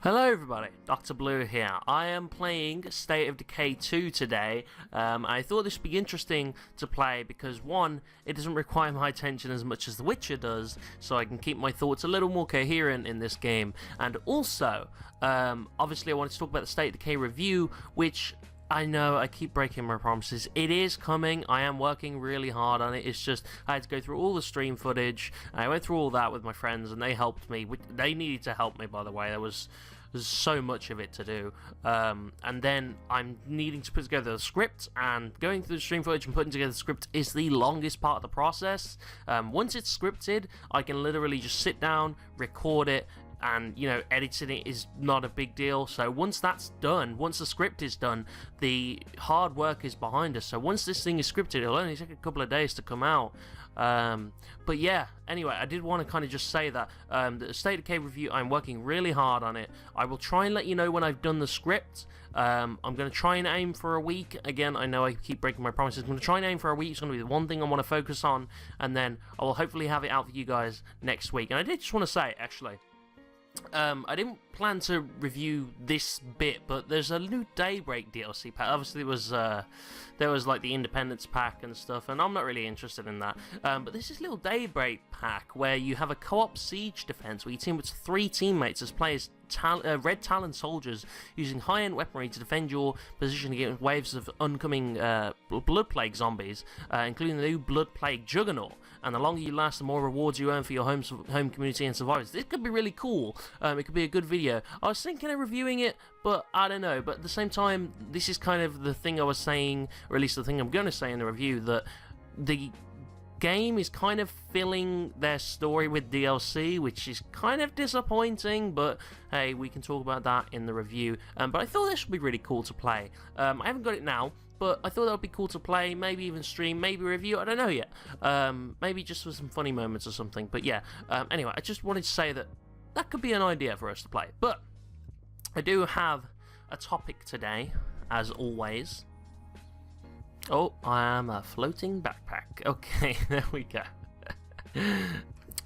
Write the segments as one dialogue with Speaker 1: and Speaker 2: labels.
Speaker 1: Hello everybody, Dr. Blue here. I am playing State of Decay 2 today. I thought this would be interesting to play because one, it doesn't require my attention as much as The Witcher does, so I can keep my thoughts a little more coherent in this game. And also, obviously I wanted to talk about the State of Decay review, which I know I keep breaking my promises. It is coming. I am working really hard on it. It's just I had to go through all the stream footage. I went through all that with my friends and they helped me. They needed to help me, by the way. There's so much of it to do, and then I'm needing to put together the script, and going through the stream footage and putting together the script is the longest part of the process. Once it's scripted, I can literally just sit down, record it, and editing it is not a big deal. So once that's done, once the script is done, the hard work is behind us. So once this thing is scripted, it'll only take a couple of days to come out. But yeah, anyway, I did want to kind of just say that the State of Decay review, I'm working really hard on it. I will try and let you know when I've done the script. I'm going to try and aim for a week. Again, I know I keep breaking my promises. I'm going to try and aim for a week. It's going to be the one thing I want to focus on, and then I will hopefully have it out for you guys next week. And I did just want to say, actually, I didn't plan to review this bit, but there's a new Daybreak DLC pack. Obviously, there was like the Independence pack and stuff, and I'm not really interested in that. But this is a little Daybreak pack where you have a co-op siege defense where you team with 3 teammates as players. Red Talon soldiers using high-end weaponry to defend your position against waves of oncoming Blood Plague zombies, including the new Blood Plague Juggernaut. And the longer you last, the more rewards you earn for your home community and survivors. This could be really cool. It could be a good video. I was thinking of reviewing it, but I don't know. But at the same time, this is kind of the thing I was saying, or at least the thing I'm going to say in the review, that the game is kind of filling their story with DLC, which is kind of disappointing, but hey, we can talk about that in the review. But I thought this would be really cool to play. I haven't got it now, but I thought that would be cool to play, maybe even stream, maybe review, I don't know yet. Maybe just for some funny moments or something, but yeah. Anyway, I just wanted to say that that could be an idea for us to play. But I do have a topic today, as always. Oh, I am a floating backpack. Okay, there we go.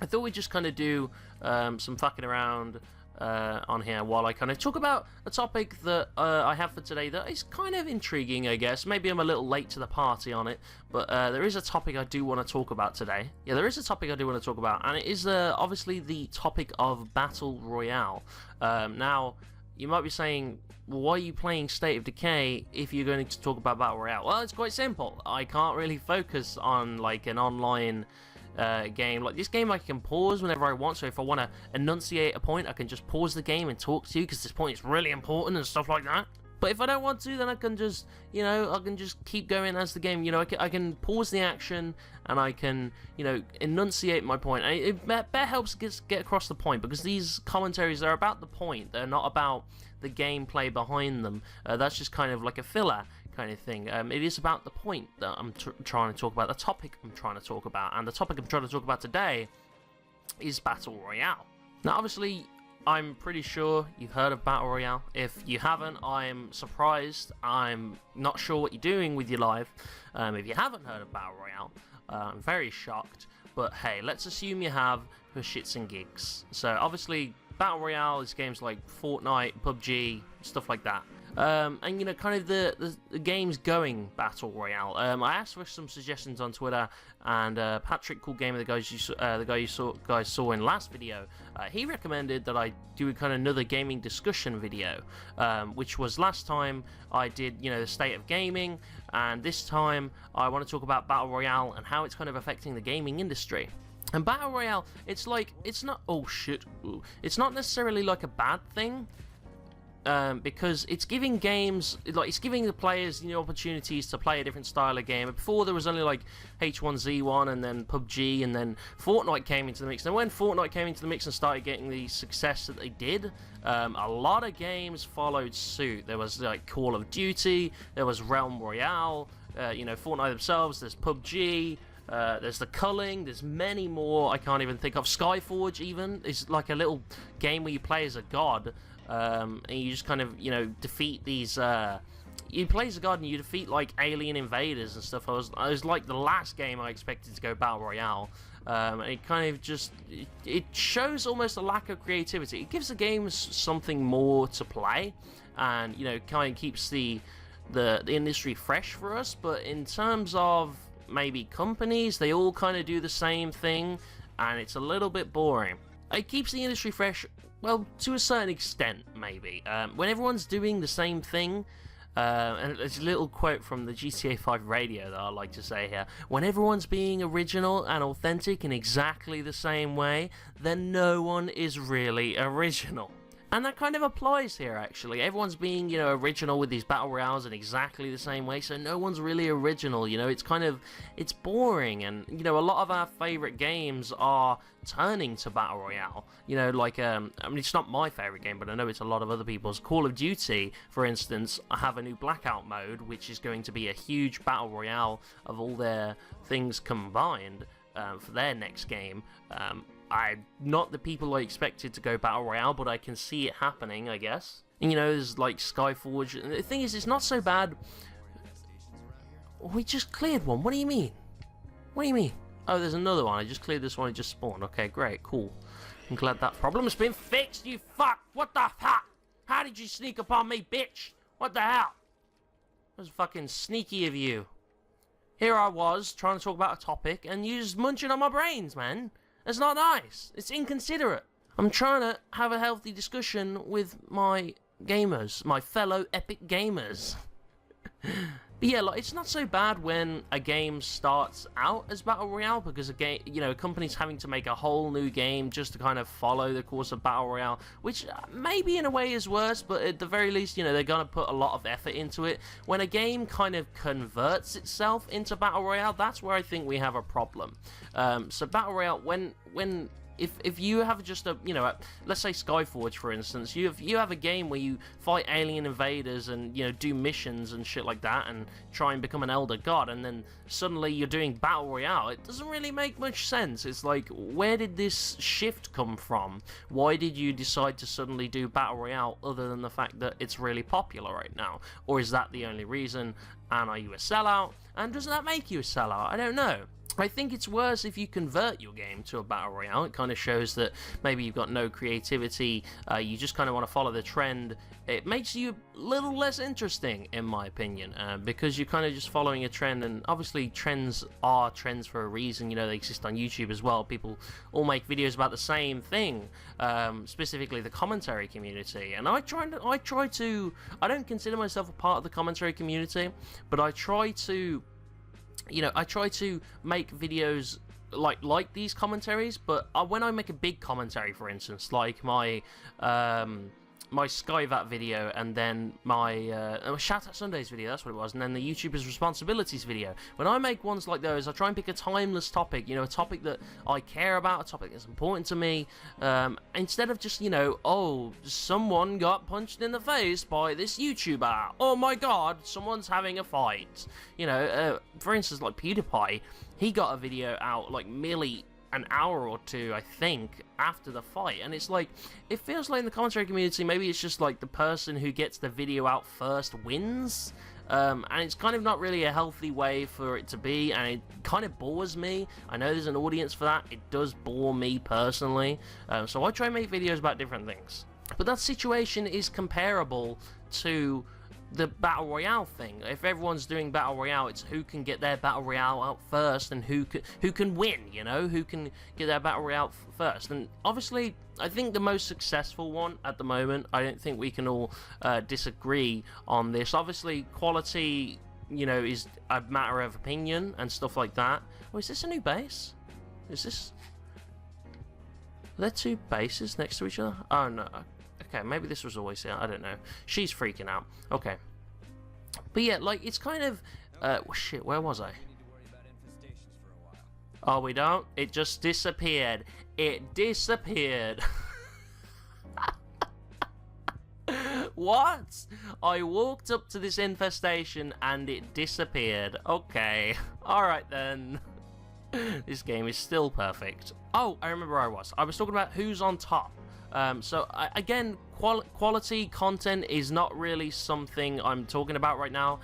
Speaker 1: I thought we'd just kind of do some fucking around on here while I kind of talk about a topic that I have for today that is kind of intriguing, I guess. Maybe I'm a little late to the party on it, but there is a topic I do want to talk about today. Yeah, there is a topic I do want to talk about, and it is obviously the topic of Battle Royale. Now, you might be saying, well, why are you playing State of Decay if you're going to talk about Battle Royale? Well, it's quite simple. I can't really focus on like an online game. Like this game I can pause whenever I want, so if I want to enunciate a point, I can just pause the game and talk to you because this point is really important and stuff like that. But if I don't want to, then I can just, I can just keep going as the game. I can pause the action and I can, enunciate my point. And it better helps get across the point, because these commentaries are about the point. They're not about the gameplay behind them. That's just kind of like a filler kind of thing. It is about the point that I'm trying to talk about, the topic I'm trying to talk about. And the topic I'm trying to talk about today is Battle Royale. Now, obviously, I'm pretty sure you've heard of Battle Royale. If you haven't, I'm surprised. I'm not sure what you're doing with your life. If you haven't heard of Battle Royale, I'm very shocked. But hey, let's assume you have for shits and gigs. So obviously, Battle Royale is games like Fortnite, PUBG, stuff like that. And kind of the games going Battle Royale. I asked for some suggestions on Twitter, and Patrick, Cool Gamer, the guy you guys saw in last video, he recommended that I do kind of another gaming discussion video, which was last time I did the state of gaming, and this time I want to talk about Battle Royale and how it's kind of affecting the gaming industry. And Battle Royale, it's not it's not necessarily like a bad thing. Because it's giving games, it's giving the players opportunities to play a different style of game. Before there was only like H1Z1 and then PUBG, and then Fortnite came into the mix. And when Fortnite came into the mix and started getting the success that they did, a lot of games followed suit. There was like Call of Duty, there was Realm Royale, Fortnite themselves, there's PUBG. There's the culling, there's many more I can't even think of. Skyforge even is like a little game where you play as a god, and you just kind of, defeat these, you play as a god and you defeat like alien invaders and stuff. I was like the last game I expected to go Battle Royale. And it kind of just it shows almost a lack of creativity. It gives the games something more to play, and you know, kind of keeps the industry fresh for us. But in terms of maybe companies, they all kind of do the same thing, and it's a little bit boring. It keeps the industry fresh, well, to a certain extent, maybe. When everyone's doing the same thing, and there's a little quote from the GTA 5 radio that I like to say here: when everyone's being original and authentic in exactly the same way, then no one is really original. And that kind of applies here, actually. Everyone's being, you know, original with these battle royales in exactly the same way, so no one's really original, you know. It's kind of, it's boring, and, you know, a lot of our favourite games are turning to battle royale. You know, like, I mean, it's not my favourite game, but I know it's a lot of other people's. Call of Duty, for instance, have a new Blackout mode, which is going to be a huge battle royale of all their things combined for their next game. I'm not the people I expected to go Battle Royale, but I can see it happening, I guess. And, you know, there's like Skyforge. And the thing is, it's not so bad. We just cleared one. What do you mean? What do you mean? Oh, there's another one. I just cleared this one. It just spawned. Okay, great. Cool. I'm glad that problem's been fixed, you fuck. What the fuck? How did you sneak upon me, bitch? What the hell? That was fucking sneaky of you. Here I was, trying to talk about a topic, and you just munching on my brains, man. It's not nice. It's inconsiderate. I'm trying to have a healthy discussion with my gamers, my fellow epic gamers. But yeah, like, it's not so bad when a game starts out as Battle Royale, because a game, you know, a company's having to make a whole new game just to kind of follow the course of Battle Royale, which maybe in a way is worse, but at the very least, you know, they're going to put a lot of effort into it. When a game kind of converts itself into Battle Royale, that's where I think we have a problem. So Battle Royale, when if you have just a, you know, let's say Skyforge, for instance, you have a game where you fight alien invaders and, you know, do missions and shit like that and try and become an elder god, and then suddenly you're doing Battle Royale, it doesn't really make much sense. It's like, where did this shift come from? Why did you decide to suddenly do Battle Royale, other than the fact that it's really popular right now? Or is that the only reason? And are you a sellout? And does that make you a sellout? I don't know. I think it's worse if you convert your game to a Battle Royale. It kind of shows that maybe you've got no creativity, you just kind of want to follow the trend. It makes you a little less interesting, in my opinion, because you're kind of just following a trend, and obviously trends are trends for a reason. You know, they exist on YouTube as well. People all make videos about the same thing, specifically the commentary community. And I don't consider myself a part of the commentary community, but I try to, you know, I try to make videos like these commentaries, but when I make a big commentary, for instance, like my my Skyvat video, and then my Shout Out Sundays video, that's what it was, and then the YouTuber's Responsibilities video. When I make ones like those, I try and pick a timeless topic, you know, a topic that I care about, a topic that's important to me, instead of just, you know, oh, someone got punched in the face by this YouTuber, oh my god, someone's having a fight. You know, for instance, like PewDiePie, he got a video out like merely an hour or two, I think, after the fight, and it's like, it feels like in the commentary community, maybe it's just like the person who gets the video out first wins, and it's kind of not really a healthy way for it to be, and it kind of bores me. I know there's an audience for that. It does bore me personally, so I try and make videos about different things. But that situation is comparable to the Battle Royale thing. If everyone's doing Battle Royale, it's who can get their Battle Royale out first, and who can win, you know, who can get their Battle Royale first. And obviously, I think the most successful one at the moment, I don't think we can all disagree on this. Obviously, quality, you know, is a matter of opinion and stuff like that. Oh, is this a new base? Is this... Are there two bases next to each other? Oh, no. Okay, maybe this was always here. I don't know. She's freaking out. Okay. But yeah, like, it's kind of... shit, where was I? Oh, we don't? It just disappeared. It disappeared. What? I walked up to this infestation and it disappeared. Okay. Alright then. This game is still perfect. Oh, I remember where I was. I was talking about who's on top. Again, quality content is not really something I'm talking about right now.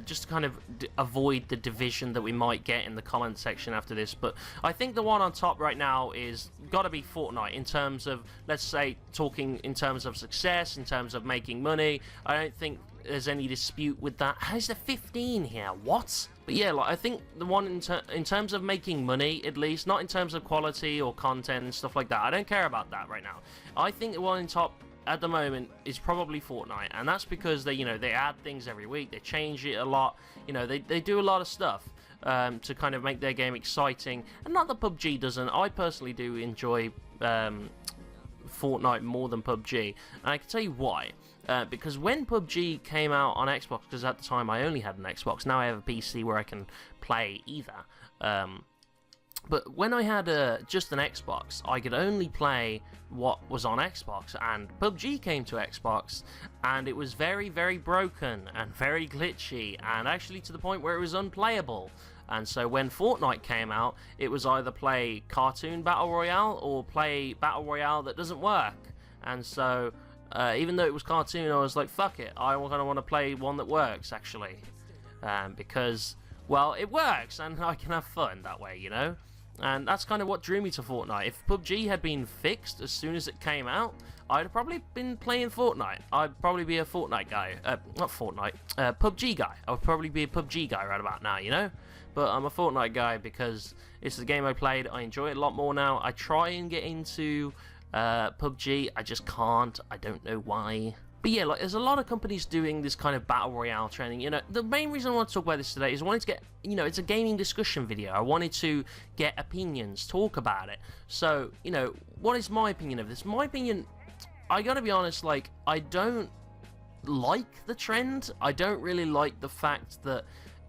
Speaker 1: just to kind of avoid the division that we might get in the comment section after this. But I think the one on top right now is gotta be Fortnite in terms of, let's say, talking in terms of success, in terms of making money. I don't think there's any dispute with that. How's there 15 here? What? But yeah, like, I think the one in terms of making money, at least, not in terms of quality or content and stuff like that. I don't care about that right now. I think the one in top at the moment is probably Fortnite, and that's because they, they add things every week, they change it a lot, they do a lot of stuff to kind of make their game exciting. And not that PUBG doesn't. I personally do enjoy Fortnite more than PUBG, and I can tell you why. Because when PUBG came out on Xbox, because at the time I only had an Xbox, now I have a PC where I can play either. But when I had just an Xbox, I could only play what was on Xbox, and PUBG came to Xbox, and it was very, very broken, and very glitchy, and actually to the point where it was unplayable. And so when Fortnite came out, it was either play cartoon Battle Royale, or play Battle Royale that doesn't work. And so, even though it was cartoon, I was like, fuck it, I kind of want to play one that works, actually. Because, well, it works, and I can have fun that way, And that's kind of what drew me to Fortnite. If PUBG had been fixed as soon as it came out, I'd have probably been playing Fortnite. I'd probably be a Fortnite guy. Not Fortnite. PUBG guy. I would probably be a PUBG guy right about now, But I'm a Fortnite guy because it's the game I played. I enjoy it a lot more now. I try and get into PUBG. I just can't. I don't know why. But yeah, like, there's a lot of companies doing this kind of Battle Royale training. The main reason I want to talk about this today is I wanted to get, it's a gaming discussion video. I wanted to get opinions, talk about it. So, what is my opinion of this? My opinion, I gotta be honest, like, I don't like the trend. I don't really like the fact that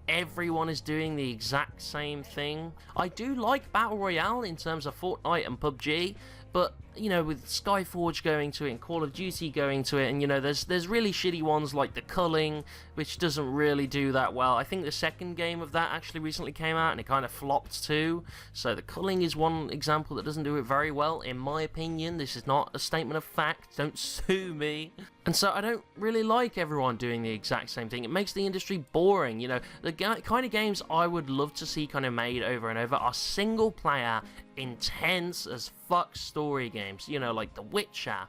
Speaker 1: everyone is doing the exact same thing. I do like Battle Royale in terms of Fortnite and PUBG, but with Skyforge going to it and Call of Duty going to it, and there's really shitty ones like the culling, which doesn't really do that well. I think the second game of that actually recently came out and it kind of flopped too. So the culling is one example that doesn't do it very well, in my opinion. This is not a statement of fact. Don't sue me. And so I don't really like everyone doing the exact same thing. It makes the industry boring. The kind of games I would love to see kind of made over and over are single player, intense as fuck story games, like The Witcher,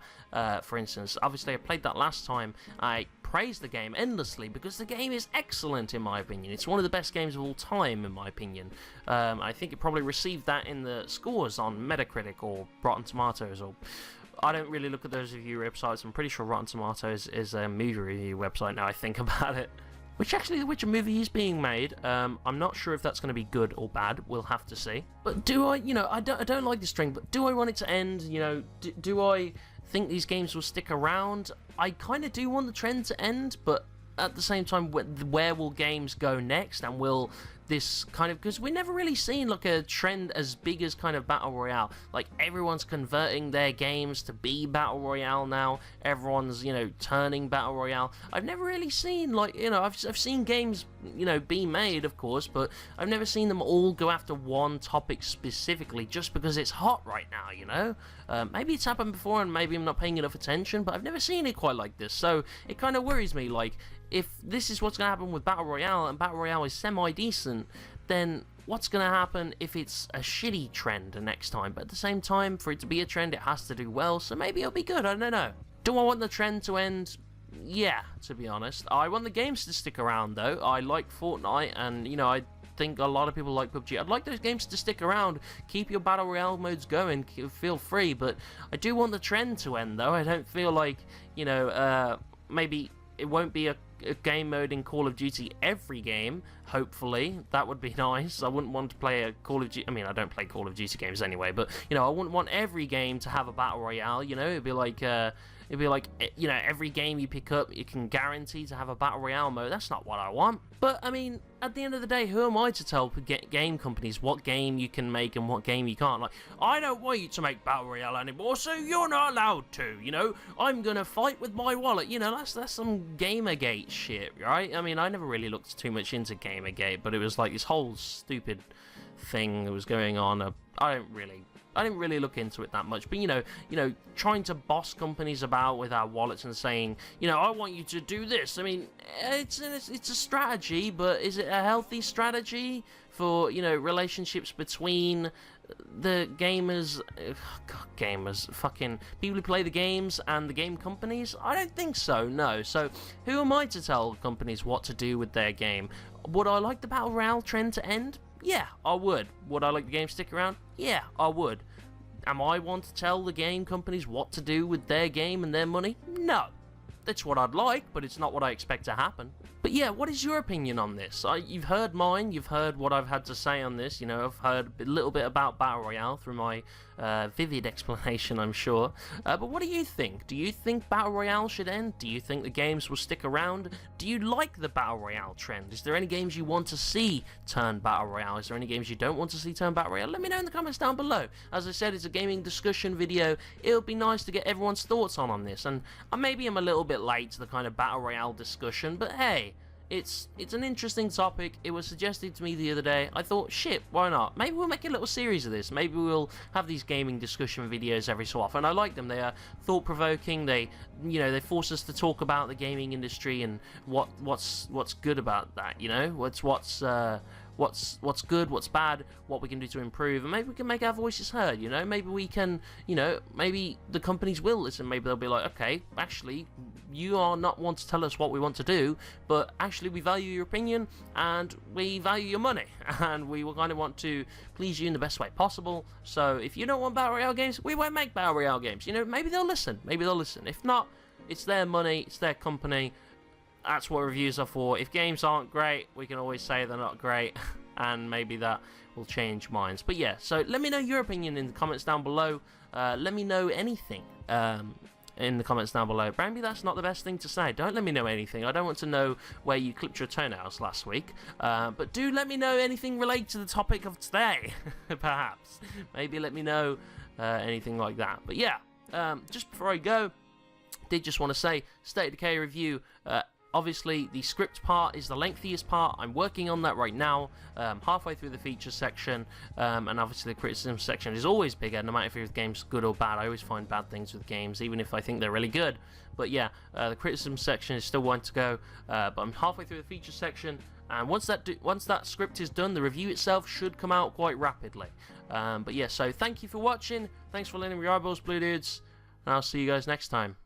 Speaker 1: for instance. Obviously, I played that last time. I praised the game endlessly because the game is excellent, in my opinion. It's one of the best games of all time, in my opinion. I think it probably received that in the scores on Metacritic or Rotten Tomatoes, or I don't really look at those review websites. I'm pretty sure Rotten Tomatoes is a movie review website now I think about it. Which actually, the Witcher movie is being made. I'm not sure if that's going to be good or bad. We'll have to see. But do I, I don't like this string, but do I want it to end? Do I think these games will stick around? I kind of do want the trend to end, but at the same time, where will games go next? And will this kind of, because we've never really seen like a trend as big as kind of Battle Royale. Like, everyone's converting their games to be Battle Royale now. Everyone's, turning Battle Royale. I've never really seen, like, I've seen games, be made, of course, but I've never seen them all go after one topic specifically just because it's hot right now, Maybe it's happened before and maybe I'm not paying enough attention, but I've never seen it quite like this. So it kind of worries me, like, if this is what's going to happen with Battle Royale, and Battle Royale is semi-decent, then what's going to happen if it's a shitty trend the next time? But at the same time, for it to be a trend, it has to do well, so maybe it'll be good, I don't know. Do I want the trend to end? Yeah, to be honest. I want the games to stick around, though. I like Fortnite, and, I think a lot of people like PUBG. I'd like those games to stick around. Keep your Battle Royale modes going, feel free, but I do want the trend to end, though. I don't feel like, maybe it won't be a game mode in Call of Duty every game, hopefully. That would be nice. I wouldn't want to play a Call of Duty, I mean, I don't play Call of Duty games anyway, but, I wouldn't want every game to have a Battle Royale, it'd be like, every game you pick up, you can guarantee to have a Battle Royale mode. That's not what I want. But, I mean, at the end of the day, who am I to tell game companies what game you can make and what game you can't? Like, I don't want you to make Battle Royale anymore, so you're not allowed to, I'm gonna fight with my wallet. That's some Gamergate shit, right? I mean, I never really looked too much into Gamergate, but it was like this whole stupid thing that was going on. I I didn't really look into it that much. But, you know, trying to boss companies about with our wallets and saying, you know, I want you to do this. I mean, it's a strategy, but is it a healthy strategy for, you know, relationships between the gamers, fucking people who play the games and the game companies? I don't think so, no. So who am I to tell companies what to do with their game? Would I like the Battle Royale trend to end? Yeah, I would. Would I like the game to stick around? Yeah, I would. Am I one to tell the game companies what to do with their game and their money? No. That's what I'd like, but it's not what I expect to happen. But yeah, what is your opinion on this? You've heard mine, you've heard what I've had to say on this, you know, I've heard a little bit about Battle Royale through my vivid explanation, I'm sure. But what do you think? Do you think Battle Royale should end? Do you think the games will stick around? Do you like the Battle Royale trend? Is there any games you want to see turn Battle Royale? Is there any games you don't want to see turn Battle Royale? Let me know in the comments down below. As I said, it's a gaming discussion video. It would be nice to get everyone's thoughts on this. And maybe I'm a little bit late to the kind of Battle Royale discussion, but hey, it's an interesting topic. It was suggested to me the other day. I thought, shit, why not? Maybe we'll make a little series of this. Maybe we'll have these gaming discussion videos every so often. I like them. They are thought-provoking. They, you know, they force us to talk about the gaming industry and what's good about that. You know, what's good, what's bad, what we can do to improve, and maybe we can make our voices heard, you know? Maybe we can, you know, maybe the companies will listen. Maybe they'll be like, okay, actually, you are not one to tell us what we want to do, but actually we value your opinion, and we value your money, and we will kind of want to please you in the best way possible. So if you don't want Battle Royale games, we won't make Battle Royale games. You know, maybe they'll listen. Maybe they'll listen. If not, it's their money, it's their company. That's what reviews are for. If games aren't great, we can always say they're not great, and maybe that will change minds. But yeah, so let me know your opinion in the comments down below. Let me know anything in the comments down below. Maybe that's not the best thing to say. Don't let me know anything. I don't want to know where you clipped your toenails last week. But do let me know anything related to the topic of today, perhaps. Maybe let me know anything like that. But yeah, just before I go, did just want to say, State of Decay review. Obviously, the script part is the lengthiest part. I'm working on that right now, halfway through the features section, and obviously the criticism section is always bigger, no matter if the game's good or bad. I always find bad things with games, even if I think they're really good. But yeah, the criticism section is still one to go, but I'm halfway through the features section, and once that script is done, the review itself should come out quite rapidly. But yeah, so thank you for watching, thanks for lending me your eyeballs, Blue Dudes, and I'll see you guys next time.